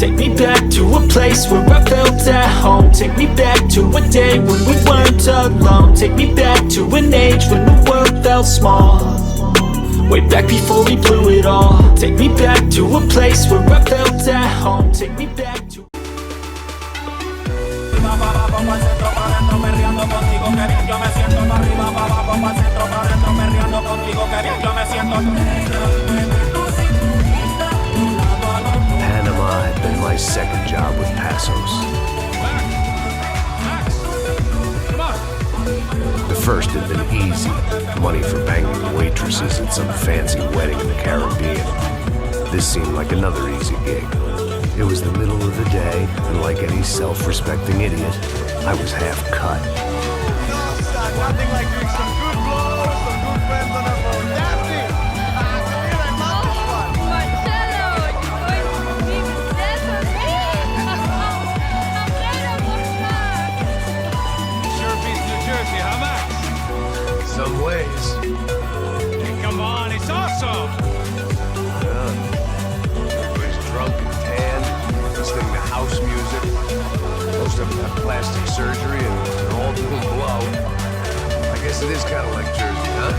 Take me back to a place where I felt at home. Take me back to a day when we weren't alone. Take me back to an age when the world felt small. Way back before we blew it all. Take me back to a place where I felt at home. Take me back to... Panama had been my second job with Passos. The first had been easy. Money for banging waitresses at some fancy wedding in the Caribbean. This seemed like another easy gig. It was the middle of the day, and like any self-respecting idiot, I was half cut. Nothing like doing some good blows, some good friends on a phone. That's it! Marcelo, you're going to be sad for me? Sure beats New Jersey, huh, Max? Some ways. Hey, come on, it's awesome! Everybody's drunk and tan, listening to house music. Most of them have plastic surgery and they're all doing blow. I guess it is kind of like Jersey, huh?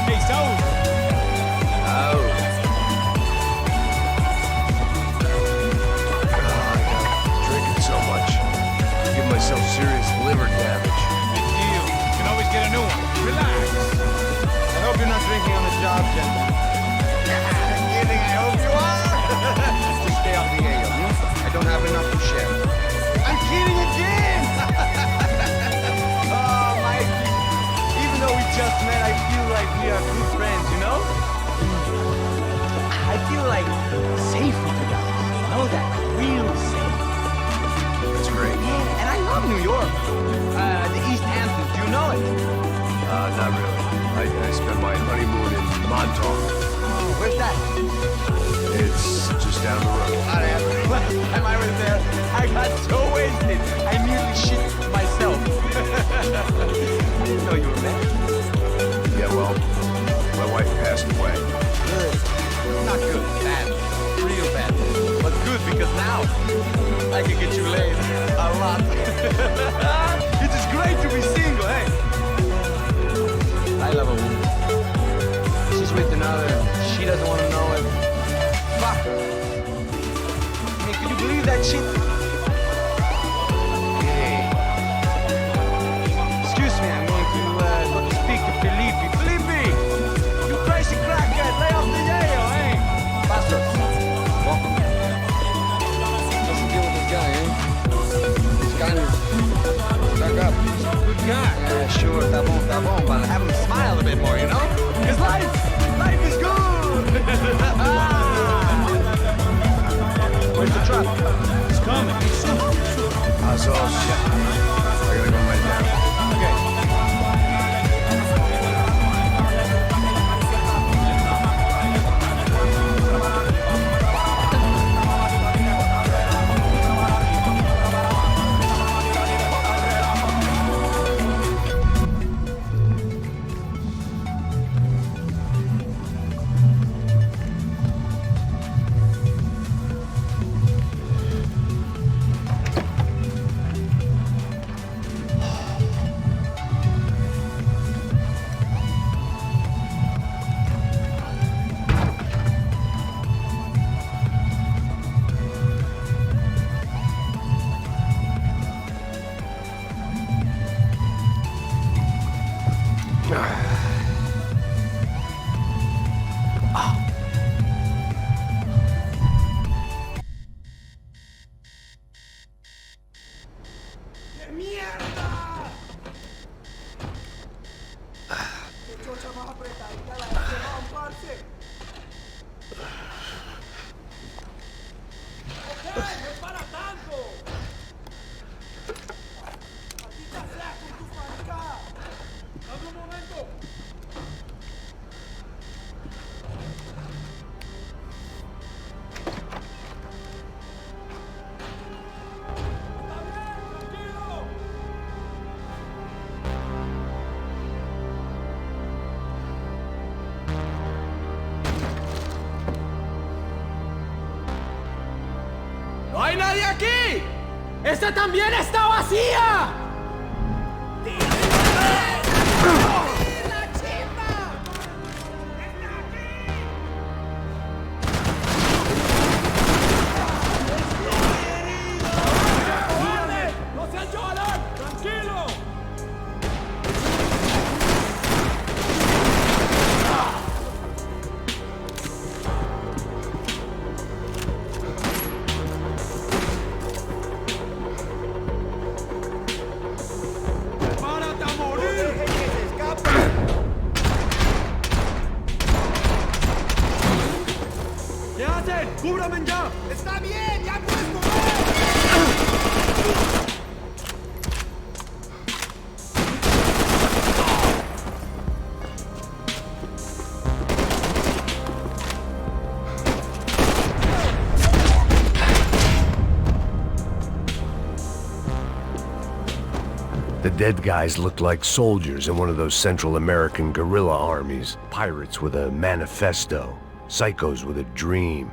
Hey, so... Oh. I got drinking so much. Give myself serious liver damage. Big deal. You can always get a new one. Relax. I hope you're not drinking on the job, gentlemen. Kidding, I hope you are. Just stay off the ale. I don't have enough to share. I'm kidding again! Oh, Mikey. Even though we just met, I feel like we are good friends, you know? I feel like safe with you guys. You know that? Real safe. That's great. Yeah, and I love New York. The East Hamptons, do you know it? Not really. I spent my honeymoon in Montauk. Oh, where's that? It's just down the road. Last time I was there, I got so wasted, I nearly shit myself. I didn't know you were married. Yeah, well, my wife passed away. Good. Not good, bad. Real bad. But good because now I can get you laid a lot. It is great to be single, hey? I love a woman. She's with another, she doesn't want to know it. Fuck. I mean, can you believe that shit? Hey, Excuse me, I'm going to speak to Felipe. Felipe! You crazy crackhead, lay off the yayo, eh? Pastor, welcome. What's the deal with this guy, eh? He's kind of stuck up. He's a good guy. Yeah, sure, tá bom, but have him smile a bit more, you know? Because life is good! Where's the truck? It's coming. how's all shit? I gotta go right now. Okay. ¡No hay nadie aquí! ¡Esta también está vacía! ¡No se ha hecho valer! ¡Tranquilo! ¡Párate a morir! ¡No dejen que se escape! ¿Qué hacen? ¡Cúbrame ya! ¡Está bien! ¡Ya puedes mover! The dead guys looked like soldiers in one of those Central American guerrilla armies. Pirates with a manifesto. Psychos with a dream.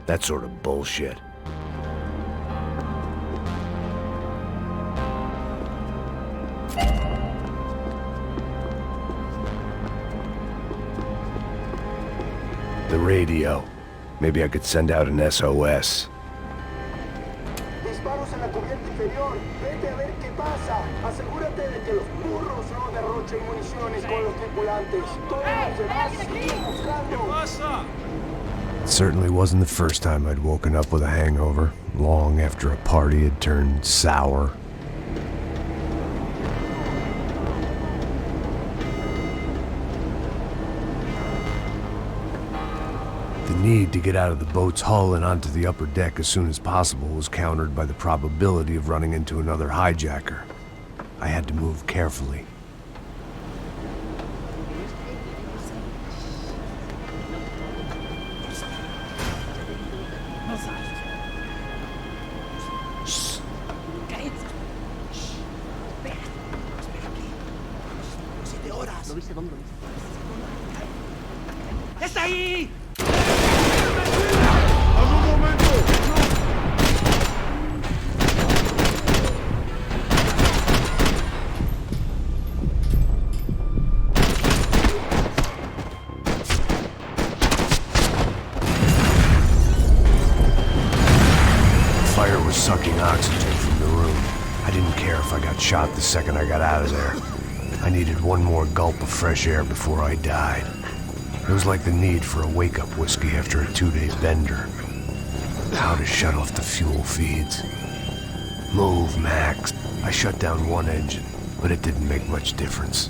That sort of bullshit. The radio. Maybe I could send out an SOS. Disparos en la cubierta inferior. Vete a ver qué pasa. Asegúrate de que los burros no derrochen municiones con los tripulantes. Todos los demás siguen buscando. It certainly wasn't the first time I'd woken up with a hangover, long after a party had turned sour. The need to get out of the boat's hull and onto the upper deck as soon as possible was countered by the probability of running into another hijacker. I had to move carefully. ¡Está ahí! Fire was sucking oxygen from the room. I didn't care if I got shot the second I got out of there. I needed one more gulp of fresh air before I died. It was like the need for a wake-up whiskey after a 2-day bender. How to shut off the fuel feeds. Move, Max. I shut down one engine, but it didn't make much difference.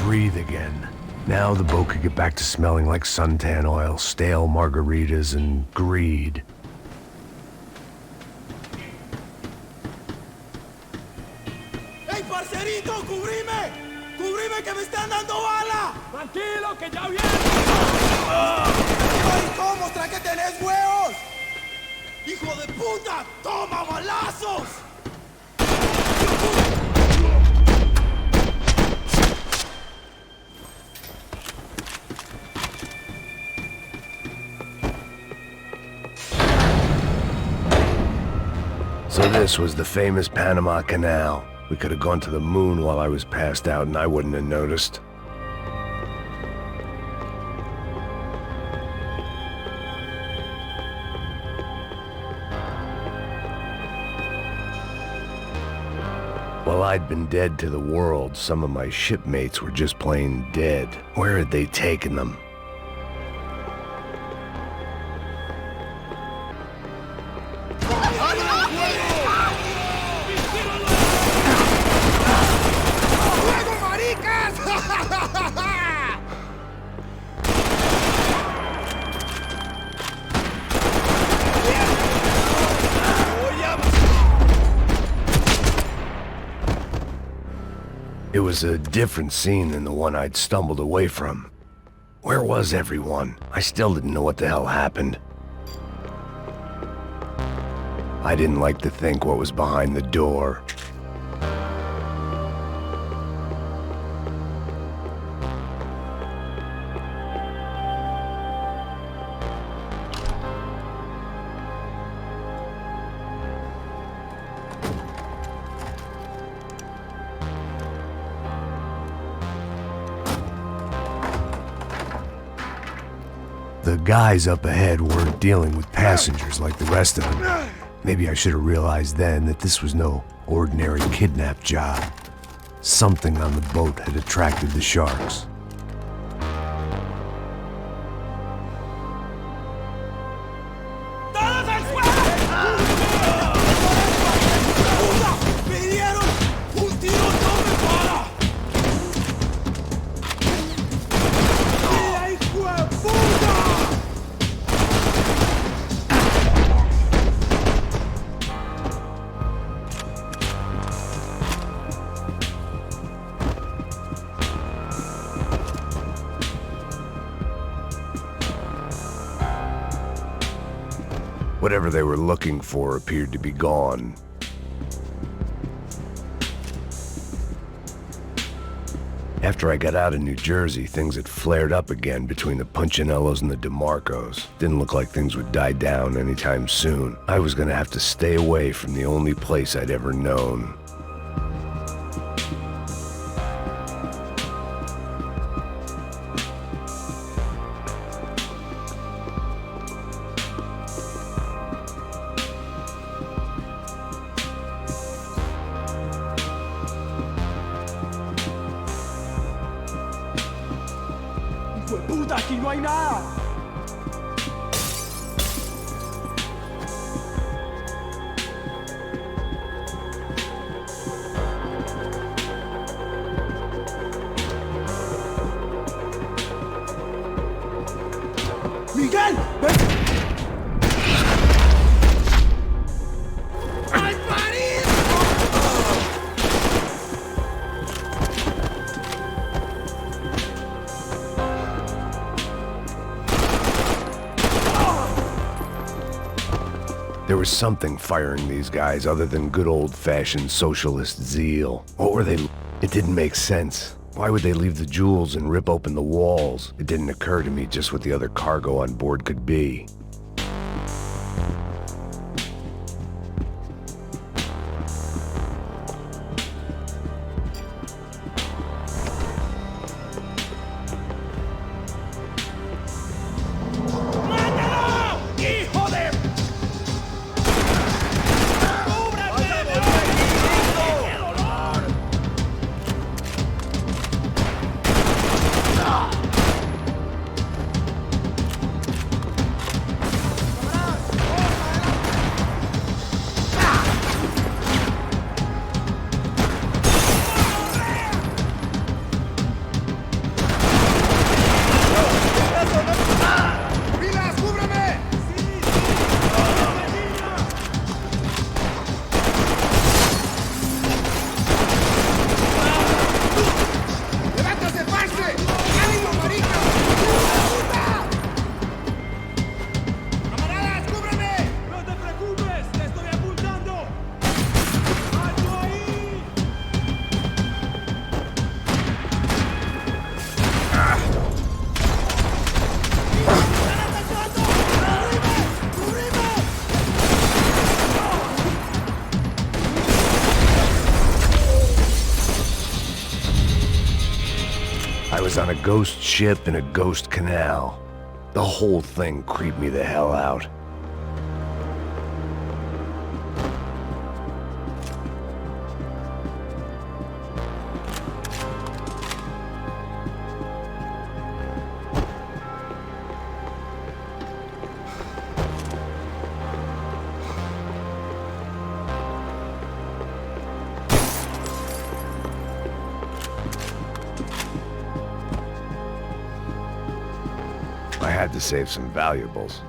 Breathe again. Now the boat could get back to smelling like suntan oil, stale margaritas, and greed. ¡Ey, parcerito! ¡Cubrime! ¡Cubrime que me están dando bala! ¡Tranquilo, que ya viene! ¡Ay, cómo! ¡Trae que tenés huevos! ¡Hijo de puta! ¡Toma balazos! So this was the famous Panama Canal. We could have gone to the moon while I was passed out and I wouldn't have noticed. While I'd been dead to the world, some of my shipmates were just plain dead. Where had they taken them? It was a different scene than the one I'd stumbled away from. Where was everyone? I still didn't know what the hell happened. I didn't like to think what was behind the door. The guys up ahead weren't dealing with passengers like the rest of them. Maybe I should have realized then that this was no ordinary kidnap job. Something on the boat had attracted the sharks. Whatever they were looking for appeared to be gone. After I got out of New Jersey, things had flared up again between the Punchinellos and the DeMarcos. Didn't look like things would die down anytime soon. I was gonna have to stay away from the only place I'd ever known. ¡Puta, aquí no hay nada! ¡Miguel! ¡Ven! There was something firing these guys other than good old-fashioned socialist zeal. What were they? It didn't make sense. Why would they leave the jewels and rip open the walls? It didn't occur to me just what the other cargo on board could be. I was on a ghost ship in a ghost canal. The whole thing creeped me the hell out. I had to save some valuables.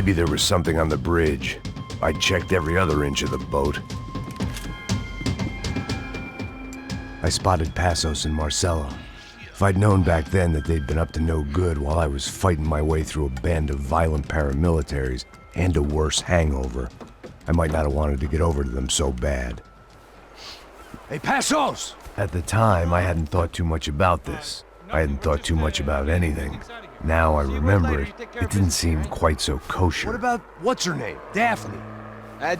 Maybe there was something on the bridge. I checked every other inch of the boat. I spotted Passos and Marcelo. If I'd known back then that they'd been up to no good while I was fighting my way through a band of violent paramilitaries and a worse hangover, I might not have wanted to get over to them so bad. Hey, Passos! At the time, I hadn't thought too much about this. I hadn't thought too much about anything. Now I remember it, it didn't seem quite so kosher. What about what's-her-name? Daphne?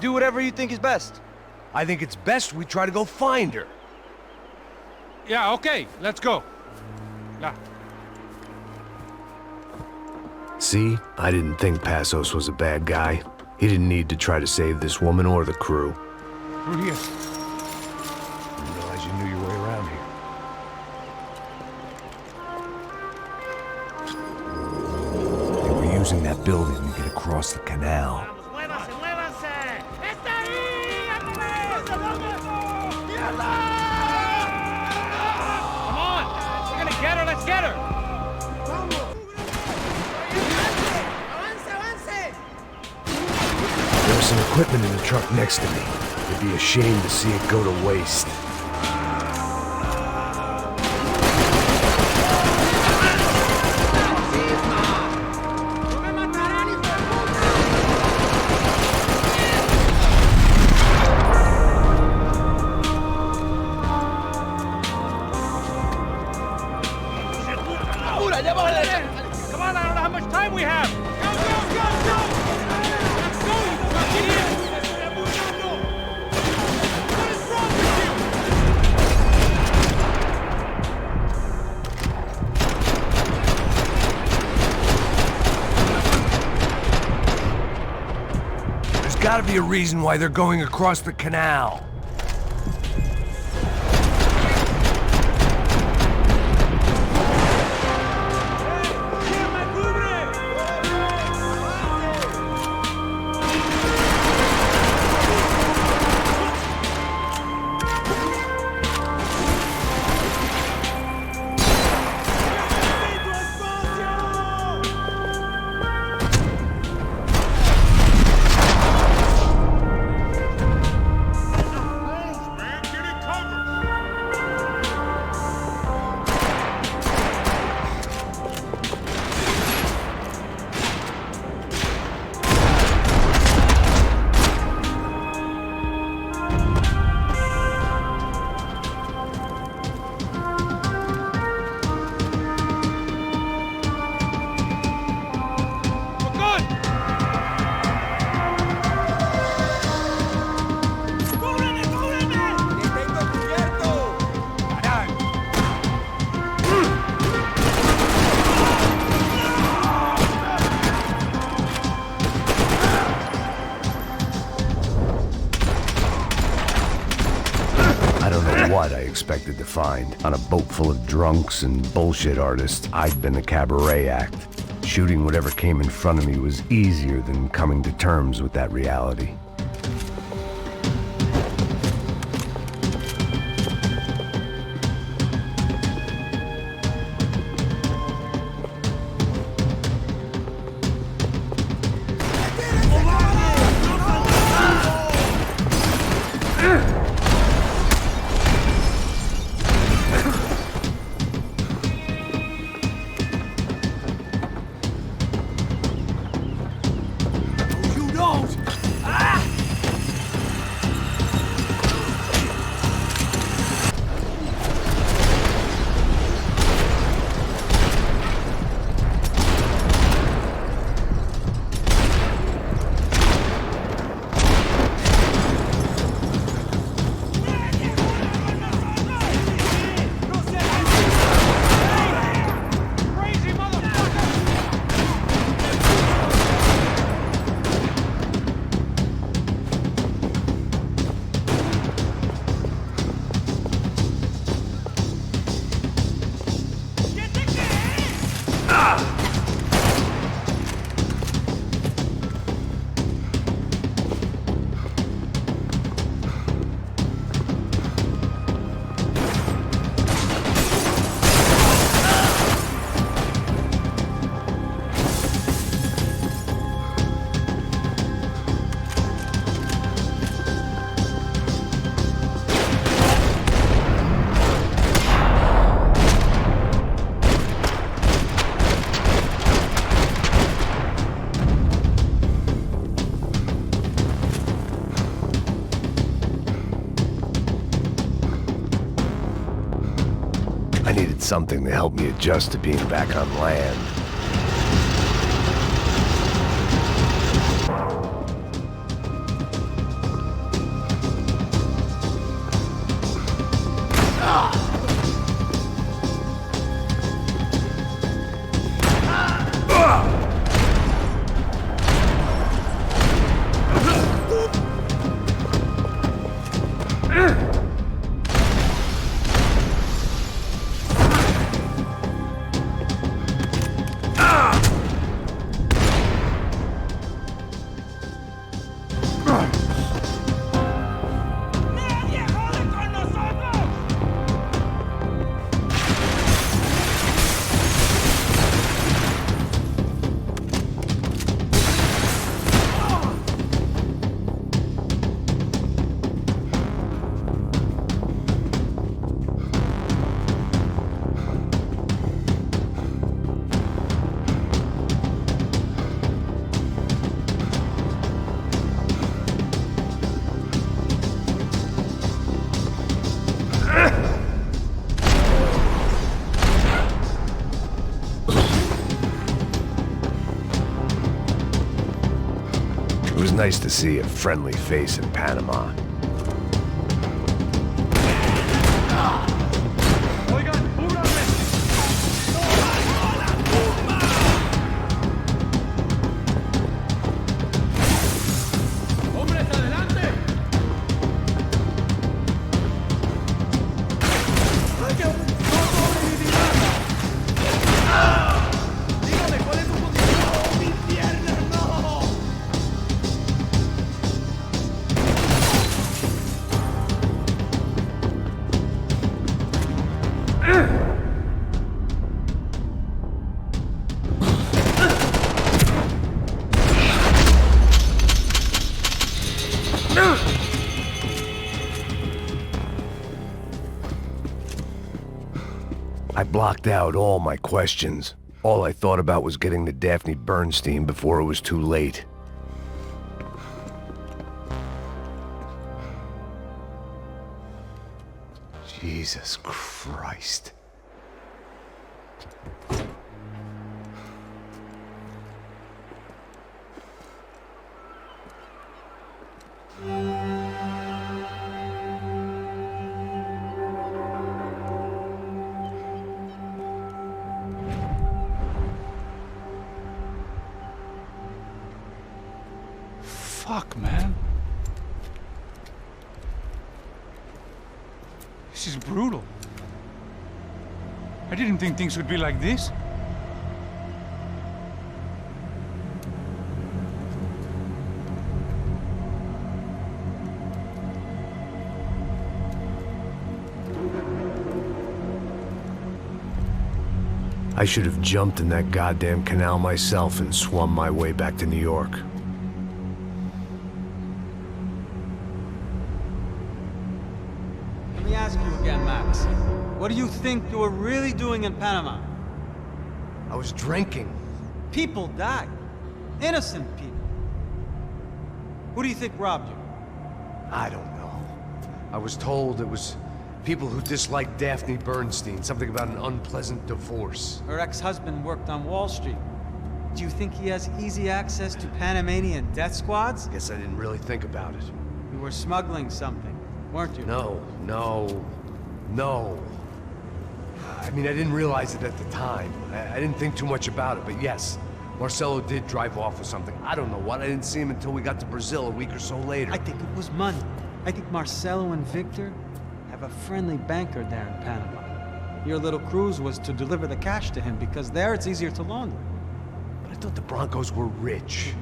Do whatever you think is best. I think it's best we try to go find her. Yeah, okay, let's go. Yeah. See, I didn't think Passos was a bad guy. He didn't need to try to save this woman or the crew. Through here. Didn't realize you knew your way around here. They were using that building to get across the canal. Come on! We're gonna get her, let's get her! There was some equipment in the truck next to me. It'd be a shame to see it go to waste. Come on, I don't know how much time we have! There's gotta be a reason why they're going across the canal. What I expected to find. On a boat full of drunks and bullshit artists, I'd been a cabaret act. Shooting whatever came in front of me was easier than coming to terms with that reality. You don't! Ah! needed something to help me adjust to being back on land. It was nice to see a friendly face in Panama. I blocked out all my questions. All I thought about was getting to Daphne Bernstein before it was too late. Jesus Christ. Fuck, man. This is brutal. I didn't think things would be like this. I should have jumped in that goddamn canal myself and swum my way back to New York. Let me ask you again, Max. What do you think you were really doing in Panama? I was drinking. People died. Innocent people. Who do you think robbed you? I don't know. I was told it was people who disliked Daphne Bernstein, something about an unpleasant divorce. Her ex-husband worked on Wall Street. Do you think he has easy access to Panamanian death squads? Guess I didn't really think about it. You were smuggling something, weren't you? No. I mean, I didn't realize it at the time. I didn't think too much about it, but yes, Marcelo did drive off with something. I don't know what. I didn't see him until we got to Brazil a week or so later. I think it was money. I think Marcelo and Victor have a friendly banker there in Panama. Your little cruise was to deliver the cash to him because there it's easier to launder. But I thought the Broncos were rich.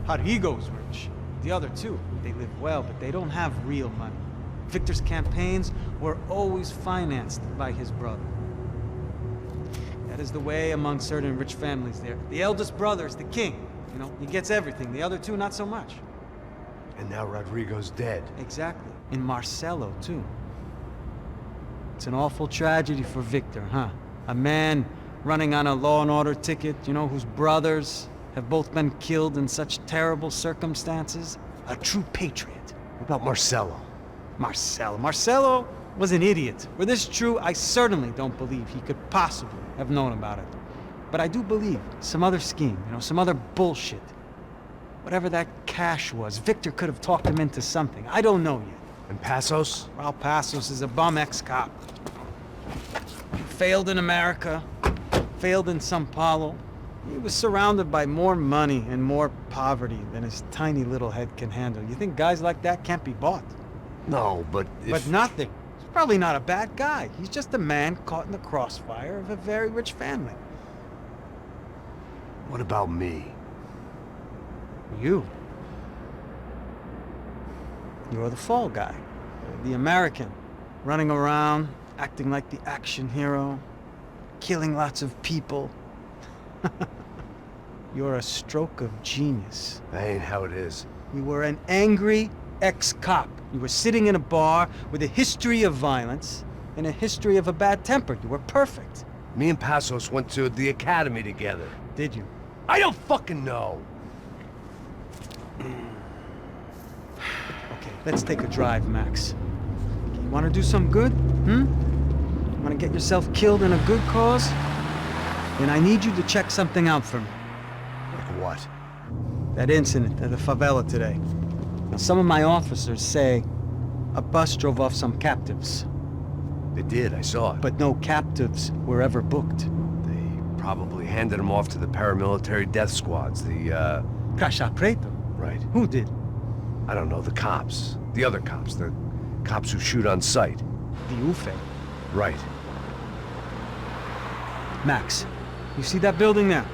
Rodrigo's rich. The other two, they live well, but they don't have real money. Victor's campaigns were always financed by his brother. That is the way among certain rich families there. The eldest brother is the king. You know, he gets everything. The other two, not so much. And now Rodrigo's dead. Exactly. And Marcelo, too. It's an awful tragedy for Victor, huh? A man running on a law and order ticket, you know, whose brothers have both been killed in such terrible circumstances. A true patriot. What about Marcelo? Marcelo, was an idiot. Were this true, I certainly don't believe he could possibly have known about it. But I do believe some other scheme, some other bullshit. Whatever that cash was, Victor could have talked him into something. I don't know yet. And Passos? Well, Passos is a bum ex-cop. Failed in America, failed in Sao Paulo. He was surrounded by more money and more poverty than his tiny little head can handle. You think guys like that can't be bought? No, but But nothing. He's probably not a bad guy. He's just a man caught in the crossfire of a very rich family. What about me? You. You're the fall guy. The American. Running around, acting like the action hero. Killing lots of people. You're a stroke of genius. That ain't how it is. You were an angry ex-cop. You were sitting in a bar with a history of violence and a history of a bad temper. You were perfect. Me and Passos went to the academy together. Did you? I don't fucking know. Okay, let's take a drive, Max. You want to do some good? You want to get yourself killed in a good cause? Then I need you to check something out for me. Like what? That incident at the favela today. Now, some of my officers say a bus drove off some captives. They did, I saw it. But no captives were ever booked. They probably handed them off to the paramilitary death squads, the, Caixa Preta? Right. Who did? I don't know, the cops. The other cops. The cops who shoot on sight. The UFE. Right. Max, you see that building there?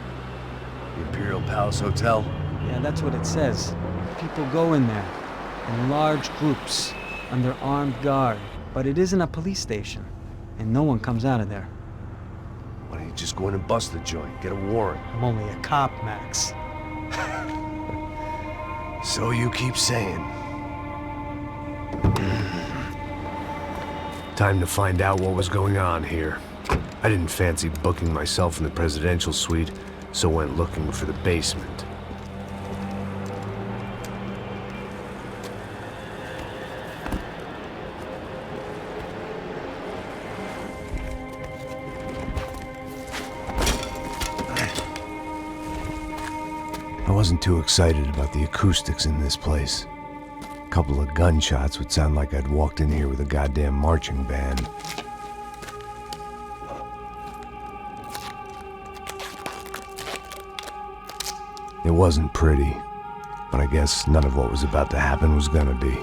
The Imperial Palace Hotel? Yeah, that's what it says. People go in there, in large groups, under armed guard. But it isn't a police station, and no one comes out of there. Why don't you just go in and bust the joint, get a warrant? I'm only a cop, Max. So you keep saying. Time to find out what was going on here. I didn't fancy booking myself in the presidential suite, so went looking for the basement. I wasn't too excited about the acoustics in this place. A couple of gunshots would sound like I'd walked in here with a goddamn marching band. It wasn't pretty, but I guess none of what was about to happen was gonna be.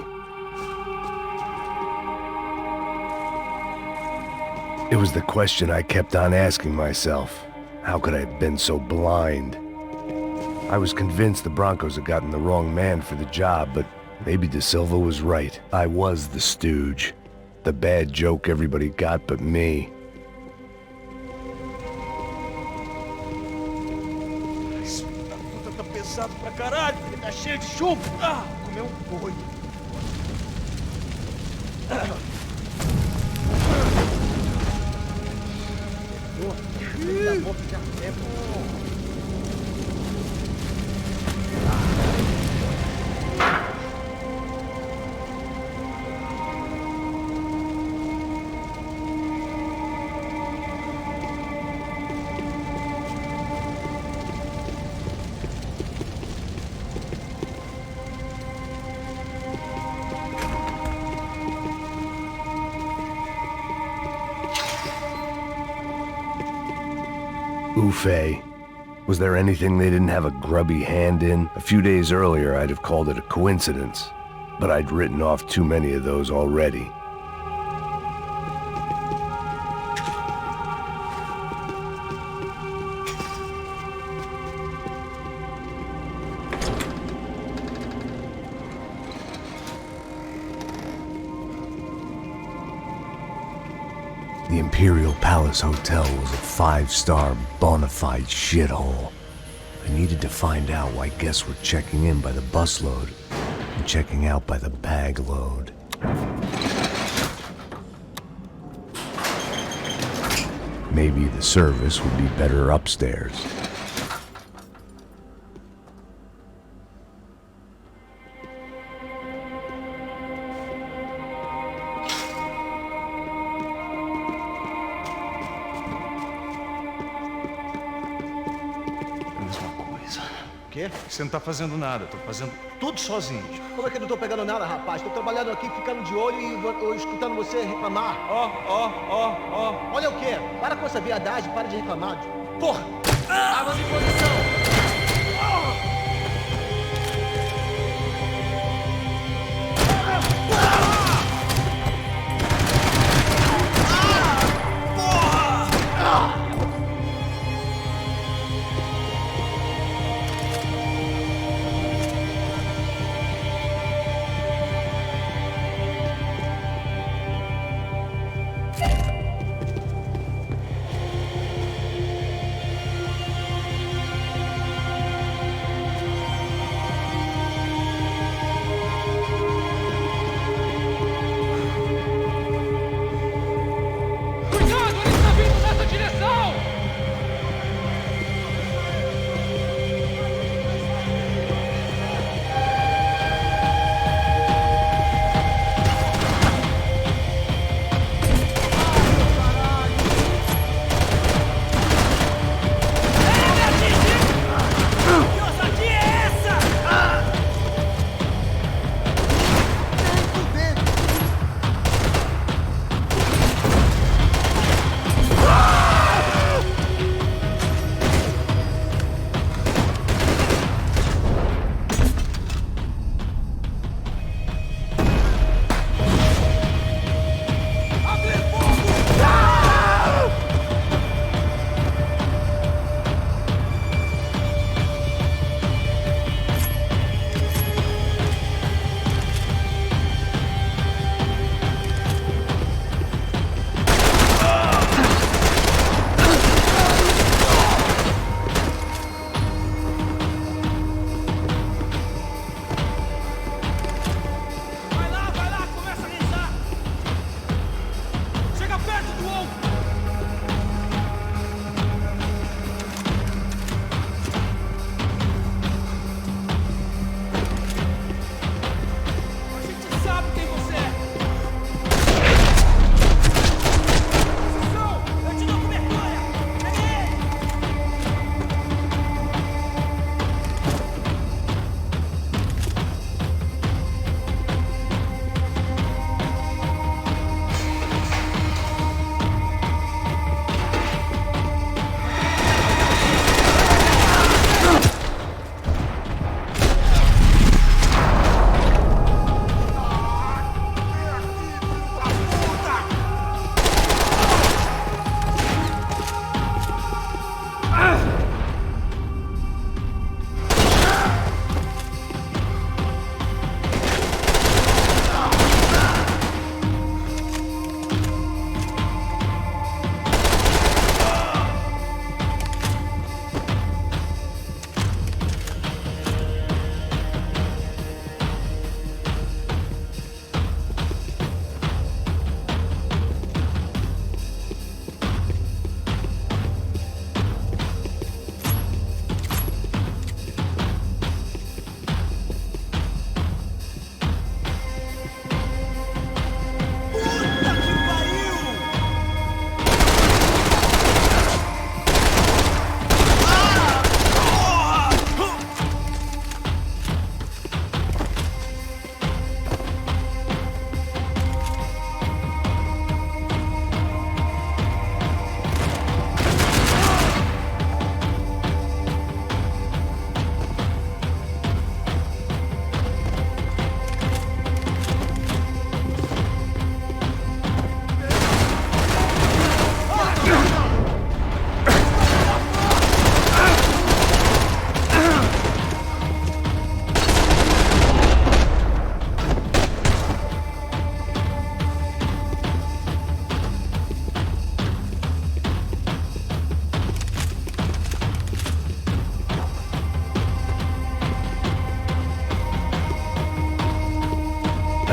It was the question I kept on asking myself. How could I have been so blind? I was convinced the Broncos had gotten the wrong man for the job, but maybe De Silva was right. I was the stooge. The bad joke everybody got but me. Puta, tá pesado pra caralho. Tá cheio de chumbo. Ah, comeu boi. É bom. Ufe. Was there anything they didn't have a grubby hand in? A few days earlier, I'd have called it a coincidence, but I'd written off too many of those already. The Imperial Palace Hotel was a five-star, bona fide shithole. I needed to find out why guests were checking in by the busload and checking out by the bag load. Maybe the service would be better upstairs. quê? Você não tá fazendo nada, tô fazendo tudo sozinho. Como é que eu não tô pegando nada, rapaz? Tô trabalhando aqui, ficando de olho e escutando você reclamar. Ó. Olha o quê? Para com essa viadagem, para de reclamar. Porra! Armas em posição!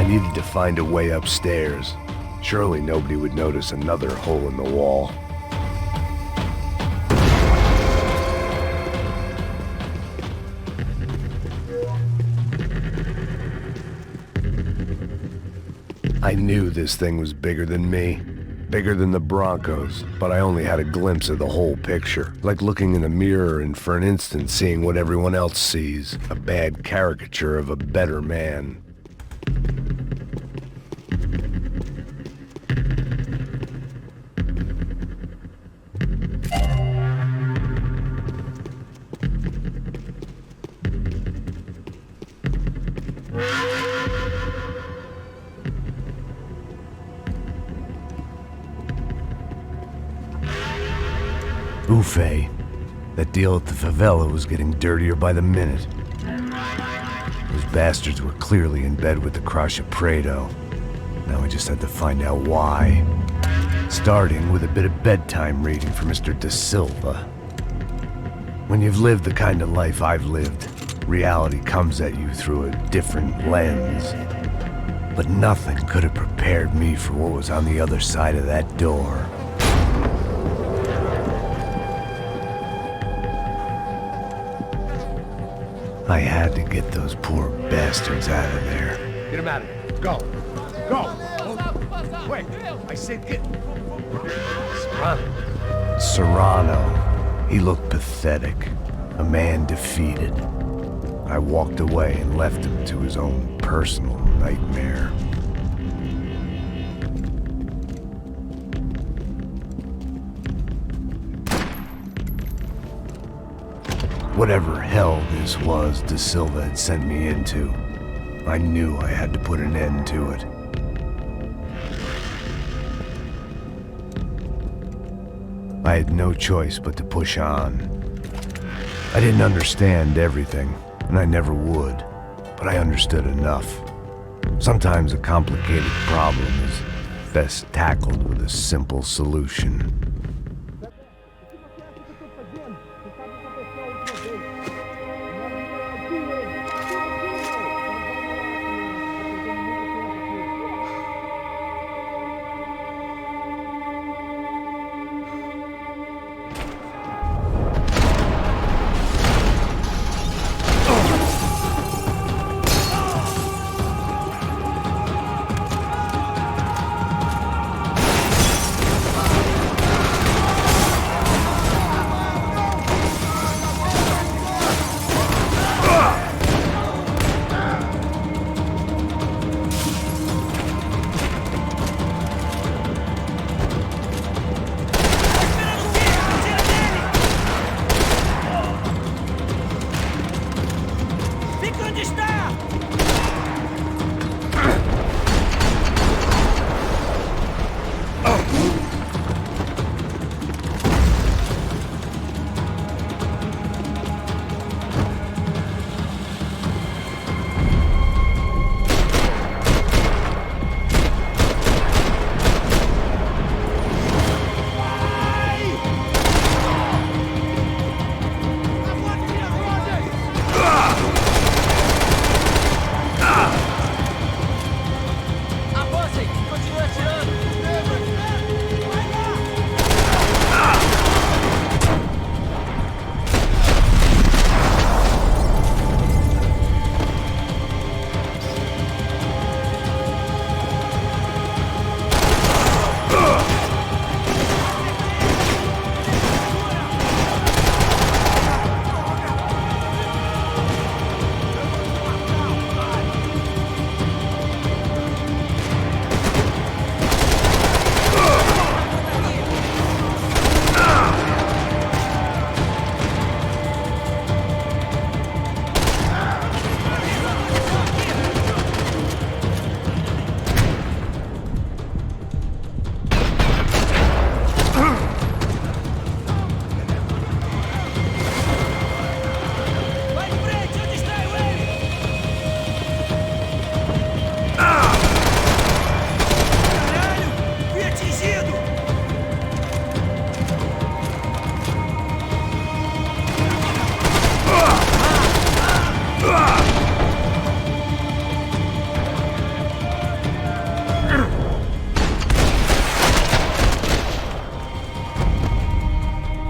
needed to find a way upstairs. Surely nobody would notice another hole in the wall. I knew this thing was bigger than me. bigger than the Broncos, but I only had a glimpse of the whole picture, like looking in a mirror and for an instant seeing what everyone else sees, a bad caricature of a better man. Buffet. That deal at the favela was getting dirtier by the minute. Those bastards were clearly in bed with the Crusher Prado. Now I just had to find out why. Starting with a bit of bedtime reading for Mr. Da Silva. When you've lived the kind of life I've lived, reality comes at you through a different lens. But nothing could have prepared me for what was on the other side of that door. I had to get those poor bastards out of there. Get him out of here. Go. Go. Wait. I said get... Serrano. Serrano. He looked pathetic. A man defeated. I walked away and left him to his own personal nightmare. Whatever hell this was Da Silva had sent me into, I knew I had to put an end to it. I had no choice but to push on. I didn't understand everything, and I never would, but I understood enough. Sometimes a complicated problem is best tackled with a simple solution.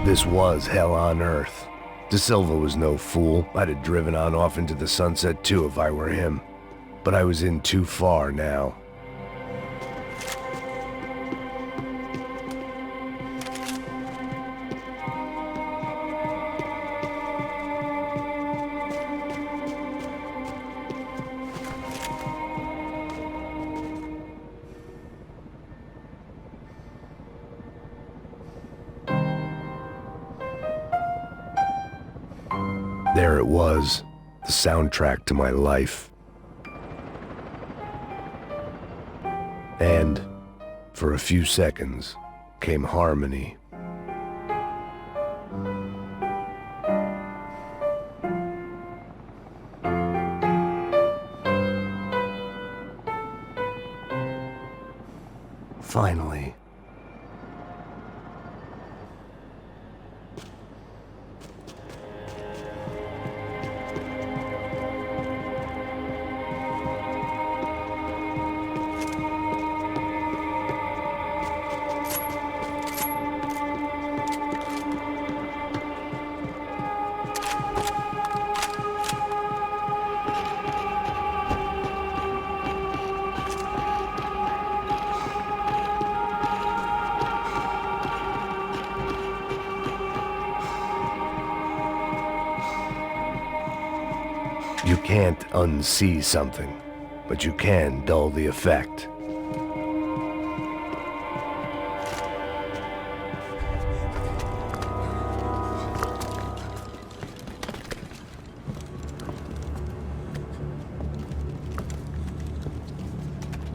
This was hell on earth. Da Silva was no fool. I'd have driven on off into the sunset too if I were him. But I was in too far now. There it was, the soundtrack to my life. And, for a few seconds, came harmony. Finally. You can't unsee something, but you can dull the effect.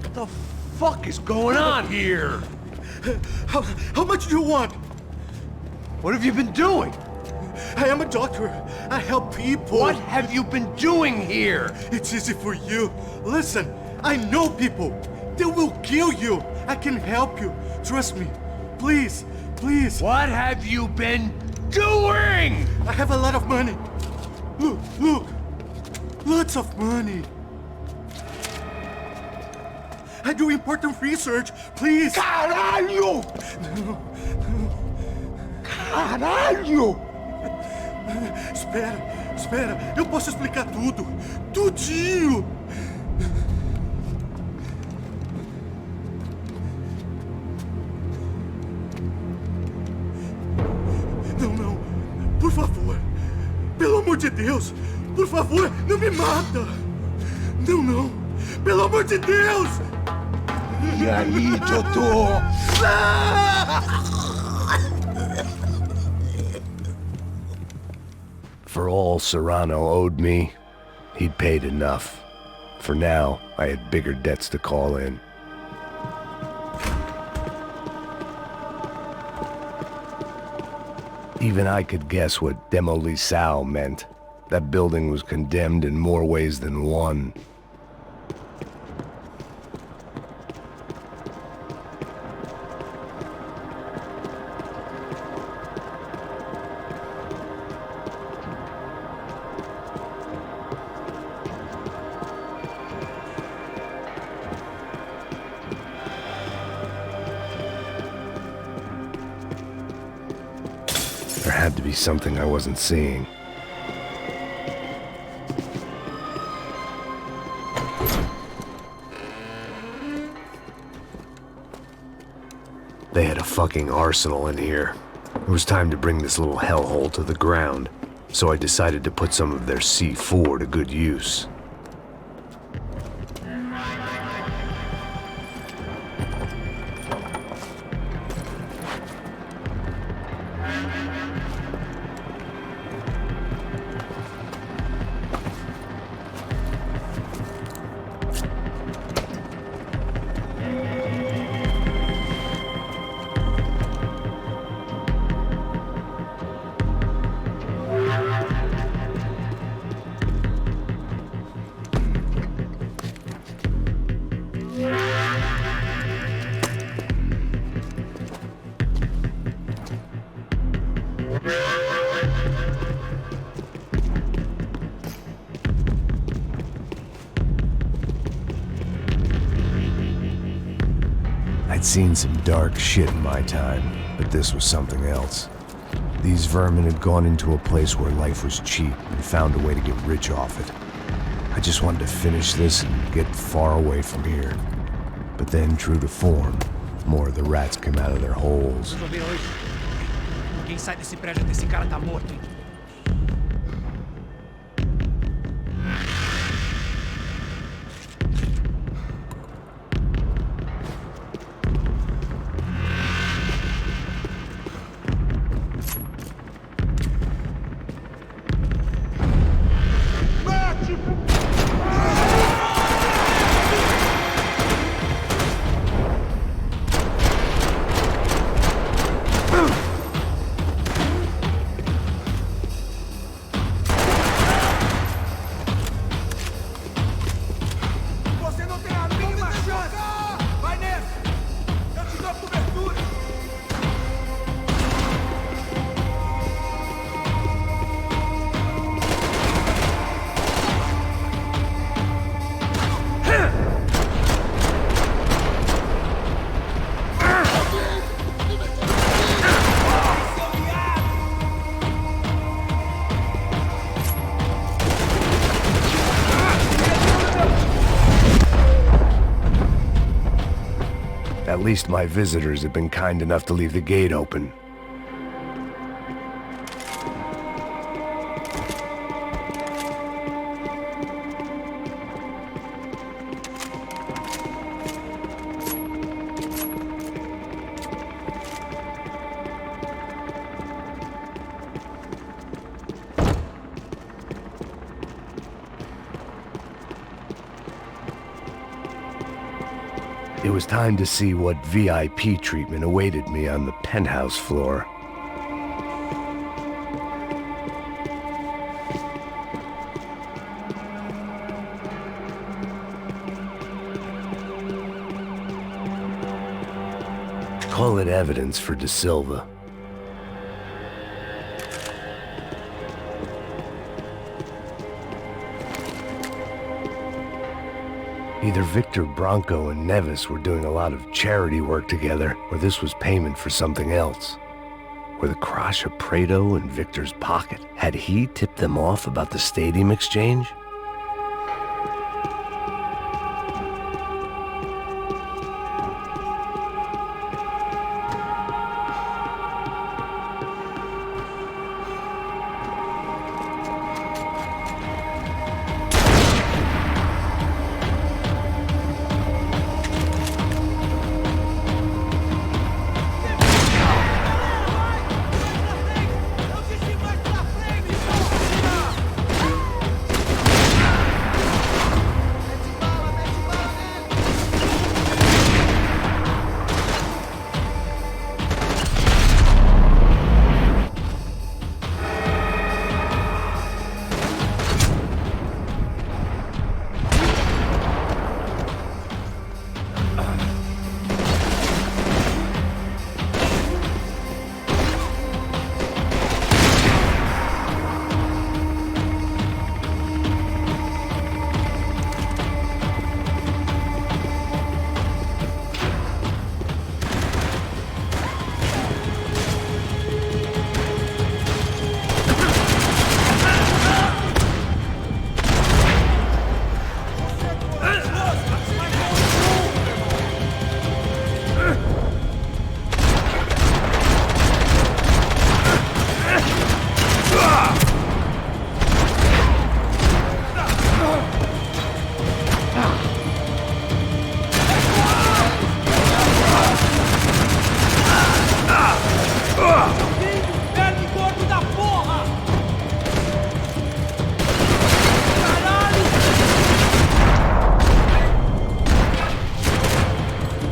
What the fuck is going on here? How much do you want? What have you been doing? I am a doctor. I help people. What have you been doing here? It's easy for you. Listen, I know people. They will kill you. I can help you. Trust me. Please, please. What have you been doing? I have a lot of money. Look, look. Lots of money. I do important research. Please. Caralho! Caralho! Espera, espera. Eu posso explicar tudo. Tudinho. Não, não. Por favor. Pelo amor de Deus. Por favor, não me mata. Não, não. Pelo amor de Deus. E aí, doutor? For all Serrano owed me, he'd paid enough. For now, I had bigger debts to call in. Even I could guess what demolição meant. That building was condemned in more ways than one. There had to be something I wasn't seeing. They had a fucking arsenal in here. It was time to bring this little hellhole to the ground, so I decided to put some of their C4 to good use. I'd seen some dark shit in my time, but this was something else. These vermin had gone into a place where life was cheap and found a way to get rich off it. I just wanted to finish this and get far away from here. But then, true to form, more of the rats came out of their holes. Quem sai desse prédio até esse cara tá morto, hein? At least my visitors have been kind enough to leave the gate open. It was time to see what VIP treatment awaited me on the penthouse floor. Call it evidence for De Silva. Either Victor Branco and Neves were doing a lot of charity work together, or this was payment for something else. Were the Crasha Prado in Victor's pocket? Had he tipped them off about the stadium exchange?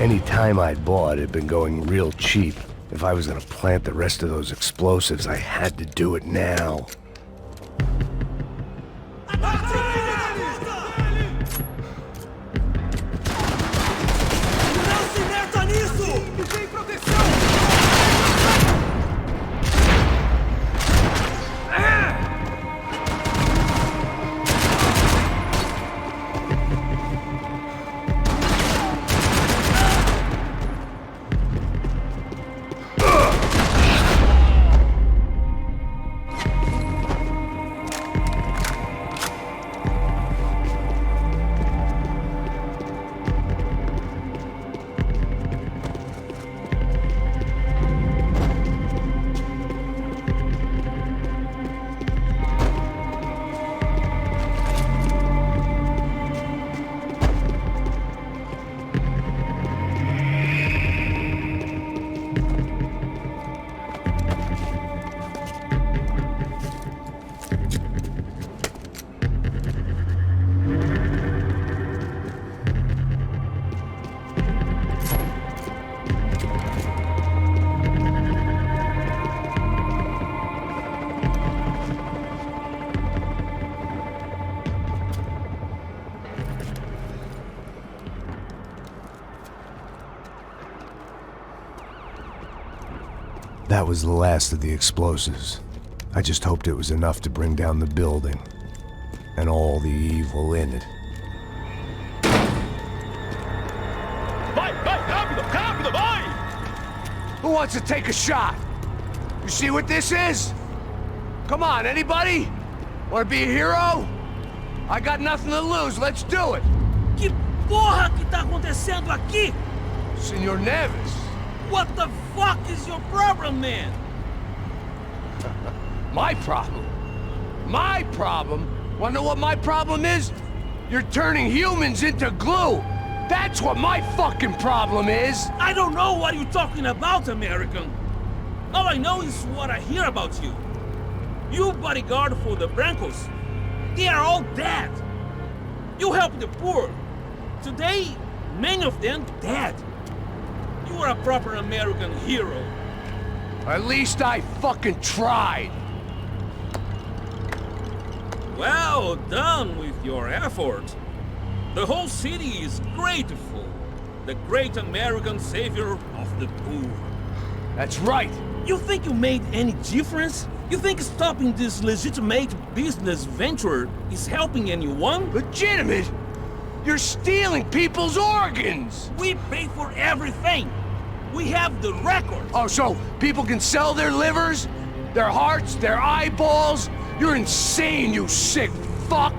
Any time I'd bought had been going real cheap. If I was gonna plant the rest of those explosives, I had to do it now. That was the last of the explosives. I just hoped it was enough to bring down the building and all the evil in it. Vai, rápido, rápido, vai! Who wants to take a shot? You see what this is? Come on, anybody? Want to be a hero? I got nothing to lose, let's do it! Que porra que tá acontecendo aqui? Senor Neves. What the fuck is your problem, man? My problem? My problem? Wanna know what my problem is? You're turning humans into glue. That's what my fucking problem is. I don't know what you're talking about, American. All I know is what I hear about you. You bodyguard for the Brancos. They are all dead. You help the poor. Today, many of them dead. You are a proper American hero. At least I fucking tried. Well done with your effort. The whole city is grateful. The great American savior of the poor. That's right. You think you made any difference? You think stopping this legitimate business venture is helping anyone? Legitimate? You're stealing people's organs! We pay for everything! We have the record! Oh, so people can sell their livers? Their hearts? Their eyeballs? You're insane, you sick fuck!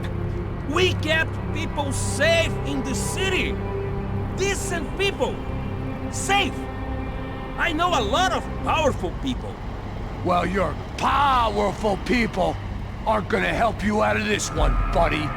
We kept people safe in the city! Decent people! Safe! I know a lot of powerful people. Well, your powerful people aren't gonna help you out of this one, buddy.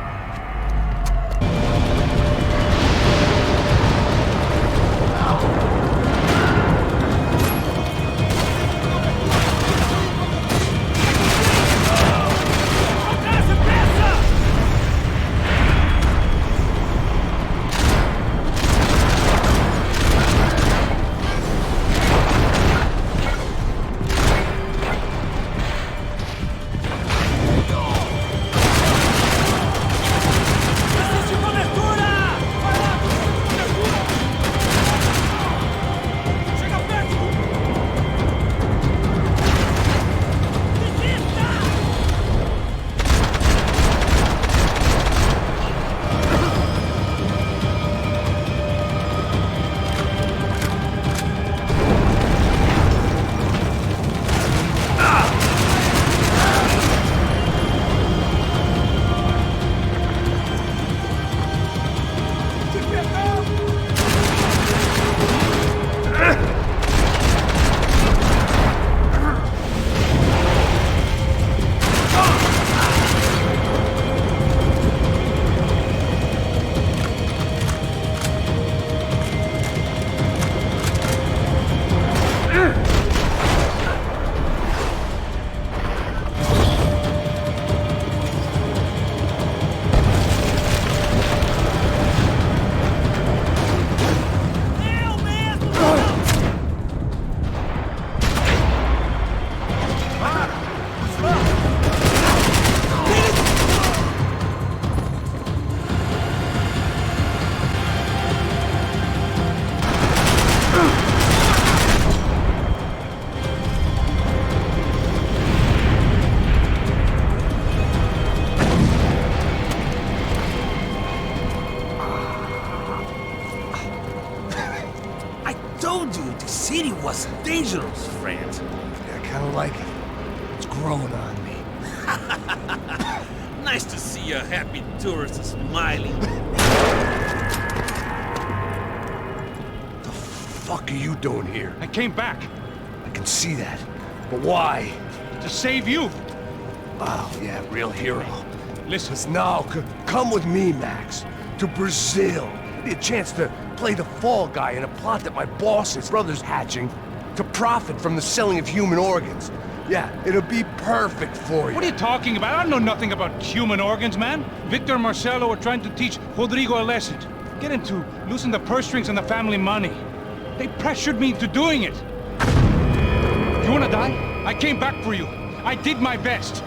Was dangerous, friend. Yeah, I kinda like it. It's growing on me. Nice to see a happy tourist smiling. The fuck are you doing here? I came back I can see that. But why? to save you. Oh, yeah, real hero. Listen. Now, come with me, Max. To Brazil. Be a chance to play the fall guy in a plot that my boss's brother's hatching to profit from the selling of human organs. Yeah, it'll be perfect for you. What are you talking about? I don't know nothing about human organs, man. Victor and Marcelo are trying to teach Rodrigo a lesson. Get him to loosen the purse strings on the family money. They pressured me into doing it. You wanna die? I came back for you. I did my best.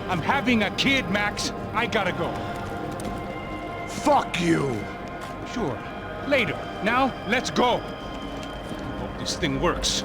I'm having a kid, Max. I gotta go. Fuck you! Sure. Later. Now, let's go. Hope this thing works.